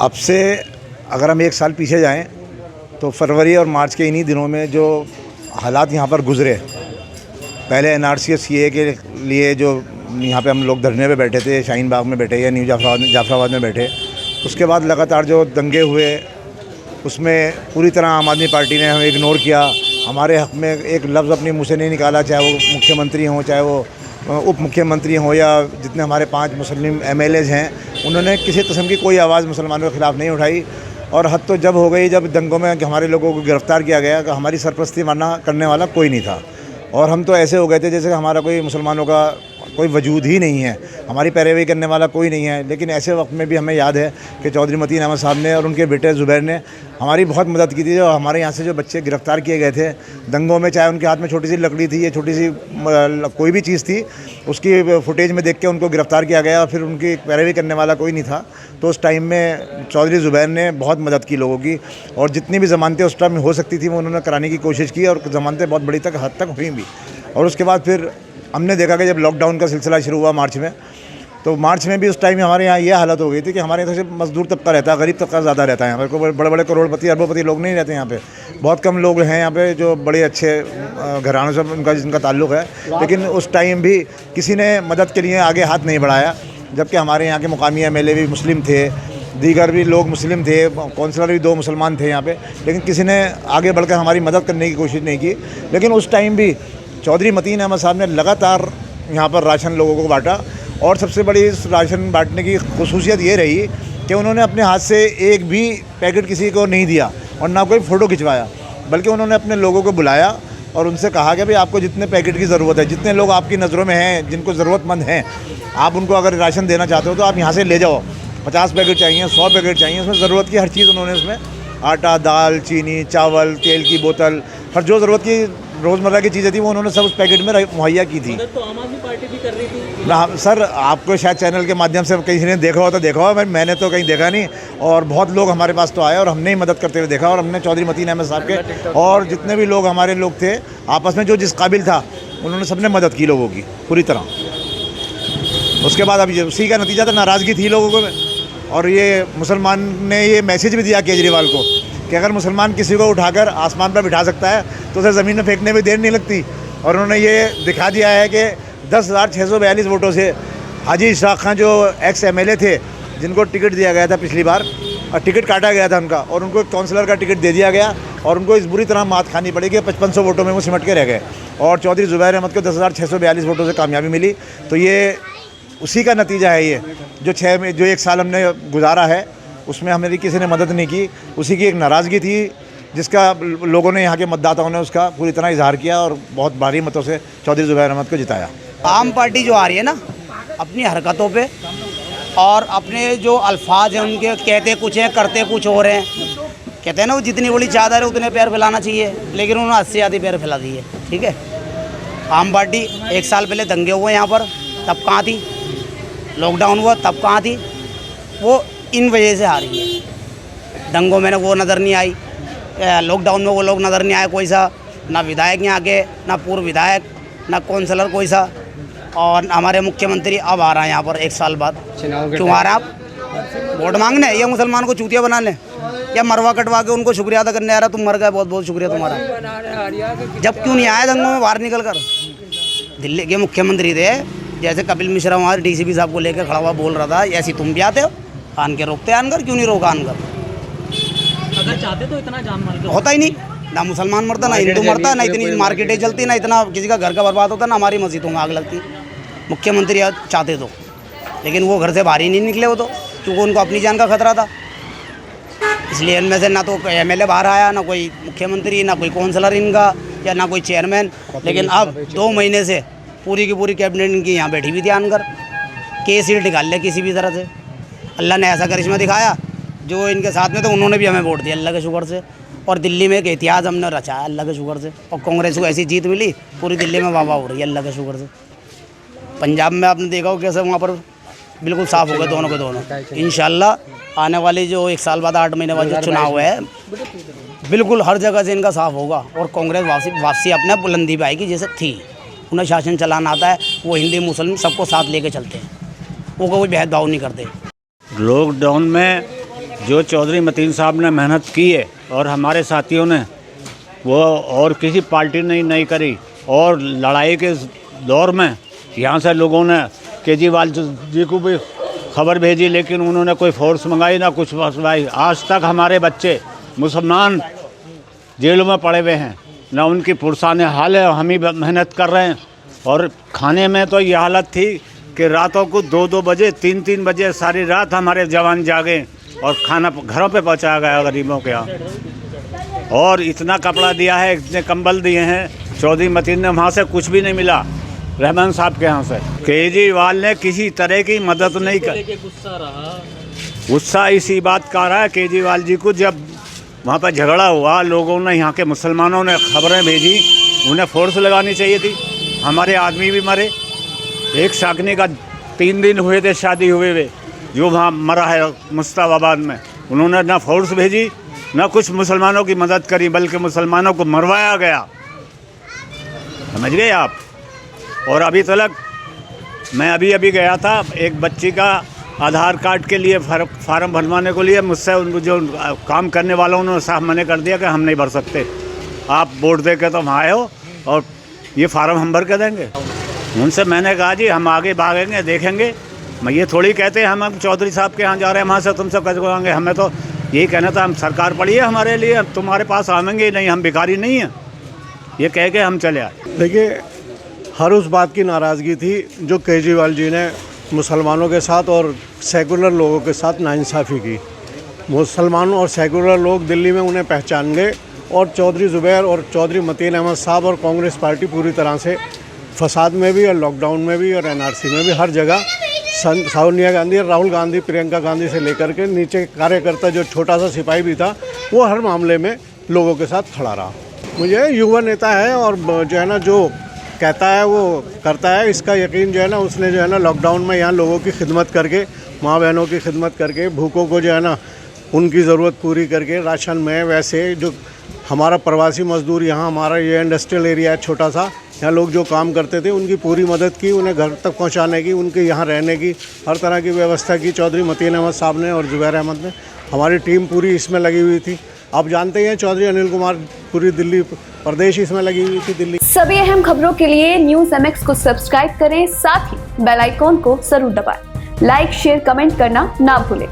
अब से अगर हम 1 साल पीछे जाएं तो फरवरी और मार्च के इन्हीं दिनों में जो हालात यहाँ पर गुजरे, पहले एनआरसी और सीए के लिए जो यहाँ पे हम लोग धरने पे बैठे थे, शाहीन बाग में बैठे या न्यू जाफराबाद में बैठे, उसके बाद लगातार जो दंगे हुए उसमें पूरी तरह आम आदमी पार्टी ने हमें इग्नोर किया। हमारे हक़ में एक लफ्ज़ अपने मुँह से नहीं निकाला, चाहे वो मुख्यमंत्री हों, चाहे वो उप मुख्यमंत्री हों या जितने हमारे 5 मुस्लिम एमएलएज़ हैं, उन्होंने किसी किस्म की कोई आवाज़ मुसलमानों के ख़िलाफ़ नहीं उठाई। और हद तो जब हो गई जब दंगों में हमारे लोगों को गिरफ़्तार किया गया कि हमारी सरपरस्ती वरना करने वाला कोई नहीं था, और हम तो ऐसे हो गए थे जैसे हमारा कोई मुसलमानों का कोई वजूद ही नहीं है, हमारी पैरवी करने वाला कोई नहीं है। लेकिन ऐसे वक्त में भी हमें याद है कि चौधरी मतीन अहमद साहब ने और उनके बेटे ज़ुबैर ने हमारी बहुत मदद की थी। जो हमारे यहाँ से जो बच्चे गिरफ़्तार किए गए थे दंगों में, चाहे उनके हाथ में छोटी सी लकड़ी थी या छोटी सी कोई भी चीज़ थी, उसकी फुटेज में देख के उनको गिरफ़्तार किया गया और फिर उनकी पैरवी करने वाला कोई नहीं था। तो उस टाइम में चौधरी ज़ुबैर ने बहुत मदद की लोगों की, और जितनी भी ज़मानतें उस टाइम में हो सकती थी वो उन्होंने कराने की कोशिश की, और ज़मानतें बहुत बड़ी हद तक हुई भी। और उसके बाद फिर हमने देखा कि जब लॉकडाउन का सिलसिला शुरू हुआ मार्च में, तो मार्च में भी उस टाइम हमारे यहाँ ये हालत हो गई थी कि हमारे यहाँ से मजदूर तबका रहता है, गरीब तबका ज़्यादा रहता है यहाँ पर। बड़े बड़े करोड़पति अरबोपति लोग नहीं रहते यहाँ पे, बहुत कम लोग हैं यहाँ पे जो बड़े अच्छे घरानों से जिनका ताल्लुक़ है। लेकिन उस टाइम भी किसी ने मदद के लिए आगे हाथ नहीं बढ़ाया, जबकि हमारे यहाँ के मुकामी एमएलए भी मुस्लिम थे, दीगर भी लोग मुस्लिम थे, कौंसलर भी 2 मुसलमान थे यहाँ पे, लेकिन किसी ने आगे बढ़कर हमारी मदद करने की कोशिश नहीं की। लेकिन उस टाइम भी चौधरी मतीन अहमद साहब ने लगातार यहाँ पर राशन लोगों को बांटा, और सबसे बड़ी इस राशन बांटने की खुसूसियत ये रही कि उन्होंने अपने हाथ से एक भी पैकेट किसी को नहीं दिया और ना कोई फ़ोटो खिंचवाया, बल्कि उन्होंने अपने लोगों को बुलाया और उनसे कहा कि भाई आपको जितने पैकेट की ज़रूरत है, जितने लोग आपकी नज़रों में हैं, जिनको ज़रूरतमंद हैं, आप उनको अगर राशन देना चाहते हो तो आप यहाँ से ले जाओ। 50 पैकेट चाहिए, 100 पैकेट चाहिए, उसमें ज़रूरत की हर चीज़ उन्होंने उसमें आटा, दाल, चीनी, चावल, तेल की बोतल, हर जो ज़रूरत की रोज़मर्रा की चीज़ें थी वो उन्होंने सब उस पैकेट में मुहैया की थी। तो आम आदमी पार्टी भी कर रही थी ना सर, आपको शायद चैनल के माध्यम से किसी ने देखा हो तो देखा हो, मैंने तो कहीं देखा नहीं। और बहुत लोग हमारे पास तो आए और हमने ही मदद करते हुए देखा, और हमने चौधरी मतीन अहमद साहब के और जितने भी लोग हमारे लोग थे आपस में जो जिस काबिल था उन्होंने सबने मदद की लोगों की पूरी तरह। उसके बाद अब उसी का नतीजा था, नाराज़गी थी लोगों को, और ये मुसलमान ने ये मैसेज भी दिया केजरीवाल को कि अगर मुसलमान किसी को उठाकर आसमान पर बिठा सकता है तो उसे ज़मीन में फेंकने में देर नहीं लगती। और उन्होंने ये दिखा दिया है कि 10,642 वोटों से हाजी इशराक खान जो एक्स एमएलए थे, जिनको टिकट दिया गया था पिछली बार और टिकट काटा गया था उनका, और उनको काउंसलर का टिकट दे दिया गया, और उनको इस बुरी तरह मात खानी पड़ी कि 5500 वोटों में वो सिमट के रह गए, और चौधरी ज़ुबैर अहमद को 10,642 वोटों से कामयाबी मिली। तो ये उसी का नतीजा है, ये जो 1 साल हमने गुजारा है उसमें हमें किसी ने मदद नहीं की, उसी की एक नाराज़गी थी जिसका लोगों ने, यहाँ के मतदाताओं ने उसका पूरी तरह इजहार किया और बहुत भारी मतों से चौधरी ज़ुबैर अहमद को जिताया। आम पार्टी जो आ रही है ना, अपनी हरकतों पे और अपने जो अल्फाज हैं उनके, कहते कुछ हैं करते कुछ और हैं। कहते हैं ना वो जितनी बड़ी चादर है उतने पैर फैलाना चाहिए, लेकिन उन्होंने 80 आधी पैर फैला दिए। ठीक है, आम पार्टी 1 साल पहले दंगे हुए यहाँ पर, तब कहाँ थी? लॉकडाउन हुआ तब कहाँ थी? वो इन वजह से आ रही है। दंगों में वो नज़र नहीं आई, लॉकडाउन में वो लोग नज़र नहीं आए, कोई सा ना विधायक यहाँ के, ना पूर्व विधायक, ना काउंसलर कोई सा, और हमारे मुख्यमंत्री अब आ रहा है यहाँ पर 1 साल बाद। क्यों आ रहा है आप? वोट मांगने या मुसलमान को चूतिया बनाने, या मरवा कटवा के उनको शुक्रिया अदा करने आ रहा? तुम मर गए, बहुत बहुत शुक्रिया तुम्हारा। जब क्यों नहीं आया दंगों में बाहर निकल कर? दिल्ली के मुख्यमंत्री थे, जैसे कपिल मिश्रा वहाँ डीसीपी साहब को लेकर खड़ा हुआ बोल रहा था, ऐसी तुम भी आते हो? आन के रोकते आनकर, क्यों नहीं रोका आनकर? अगर चाहते तो इतना जान माल होता ही नहीं, ना मुसलमान मरता, ना हिंदू मरता, ना इतनी मार्केटें चलती, ना इतना किसी का घर का बर्बाद होता, ना हमारी मस्जिदों में आग लगती। मुख्यमंत्री चाहते तो, लेकिन वो घर से बाहर ही नहीं निकले वो तो, क्योंकि उनको अपनी जान का खतरा था। इसलिए इनमें से ना तो कोई एमएलए बाहर आया, ना कोई मुख्यमंत्री, ना कोई काउंसलर इनका, या ना कोई चेयरमैन। लेकिन अब 2 महीने से पूरी की पूरी कैबिनेट इनकी यहाँ बैठी हुई थी आनकर, के सीट निकाल ले किसी भी तरह से। अल्लाह ने ऐसा करिश्मा दिखाया, जो इनके साथ में तो उन्होंने भी हमें वोट दिया अल्लाह के शुक्र से, और दिल्ली में एक इतिहास हमने रचाया अल्लाह के शुक्र से, और कांग्रेस को ऐसी जीत मिली, पूरी दिल्ली में वाह वाह हो रही है अल्लाह के शुक्र से। पंजाब में आपने देखा हो कैसे वहाँ पर बिल्कुल साफ़ हो गए दोनों के दोनों। इंशाल्लाह आने वाली जो 1 साल बाद 8 महीने बाद जो चुनाव है, बिल्कुल हर जगह से इनका साफ़ होगा, और कांग्रेस वापसी अपने बुलंदी पर आएगी जैसे थी। उन्हें शासन चलाना आता है, वो हिंदी मुस्लिम सबको साथ लेके चलते हैं, वो कोई भेदभाव नहीं करते। लॉकडाउन में जो चौधरी मतीन साहब ने मेहनत की है और हमारे साथियों ने वो और किसी पार्टी ने नहीं करी। और लड़ाई के दौर में यहाँ से लोगों ने केजरीवाल जी को भी खबर भेजी, लेकिन उन्होंने कोई फोर्स मंगाई ना कुछ मंगाई। आज तक हमारे बच्चे मुसलमान जेलों में पड़े हुए हैं, ना उनकी पुरसाने हाल है। हम ही मेहनत कर रहे हैं। और खाने में तो ये हालत थी कि रातों को 2-2 बजे 3-3 बजे सारी रात हमारे जवान जागे और खाना घरों पे पहुंचाया गया गरीबों के यहाँ। और इतना कपड़ा दिया है, इतने कंबल दिए हैं। चौधरी मतीन ने वहाँ से कुछ भी नहीं मिला, रहमान साहब के यहाँ से। केजरीवाल ने किसी तरह की मदद नहीं की। गुस्सा रहा, गुस्सा इसी बात का रहा है केजरीवाल जी को, जब वहाँ पर झगड़ा हुआ लोगों ने, यहाँ के मुसलमानों ने खबरें भेजी, उन्हें फोर्स लगानी चाहिए थी। हमारे आदमी भी मरे। एक शाकनी का 3 दिन हुए थे शादी हुए हुए, जो वहाँ मरा है मुस्ताबाद में। उन्होंने ना फोर्स भेजी ना कुछ मुसलमानों की मदद करी, बल्कि मुसलमानों को मरवाया गया। समझ गए आप। और अभी तक मैं अभी गया था, एक बच्ची का आधार कार्ड के लिए फार्म भरवाने को लिए, मुझसे उनको जो काम करने वालों उन्होंने साफ मना कर दिया कि हम नहीं भर सकते, आप वोट दे के तो वहाँ आए हो और ये फार्म हम भर के देंगे। उनसे मैंने कहा जी हम आगे भागेंगे, देखेंगे। मैं ये थोड़ी कहते हैं हम चौधरी साहब के यहाँ जा रहे हैं, वहाँ से तुमसे कचवाएंगे। हमें तो यही कहना था, हम सरकार पड़ी है हमारे लिए, हम तुम्हारे पास आवेंगे ही नहीं, हम भिखारी नहीं हैं, ये कह के हम चले आए। देखिए, हर उस बात की नाराज़गी थी जो केजरीवाल जी ने मुसलमानों के साथ और सेकुलर लोगों के साथ नाइंसाफ़ी की। मुसलमान और सेकुलर लोग दिल्ली में उन्हें पहचान गए और चौधरी ज़ुबैर और चौधरी मतीन अहमद साहब और कांग्रेस पार्टी पूरी तरह से फसाद में भी और लॉकडाउन में भी और एनआरसी में भी हर जगह सोनिया गांधी और राहुल गांधी, प्रियंका गांधी से लेकर के नीचे कार्यकर्ता जो छोटा सा सिपाही भी था, वो हर मामले में लोगों के साथ खड़ा रहा। मुझे युवा नेता है और जो है ना, जो कहता है वो करता है, इसका यकीन जो है ना, उसने जो है ना लॉकडाउन में यहाँ लोगों की खिदमत करके, माँ बहनों की खिदमत करके, भूखों को जो है ना उनकी ज़रूरत पूरी करके, राशन में वैसे जो हमारा प्रवासी मजदूर, यहाँ हमारा ये इंडस्ट्रियल एरिया है छोटा सा, यहाँ लोग जो काम करते थे उनकी पूरी मदद की, उन्हें घर तक पहुँचाने की, उनके यहाँ रहने की हर तरह की व्यवस्था की चौधरी मतीन अहमद साहब ने और ज़ुबैर अहमद ने। हमारी टीम पूरी इसमें लगी हुई थी। आप जानते हैं चौधरी अनिल कुमार पूरी दिल्ली प्रदेश इसमें लगी हुई थी। दिल्ली सभी अहम खबरों के लिए न्यूज़ MX को सब्सक्राइब करें, साथ ही बेल आइकॉन को जरूर दबाएं। लाइक, शेयर, कमेंट करना ना भूलें।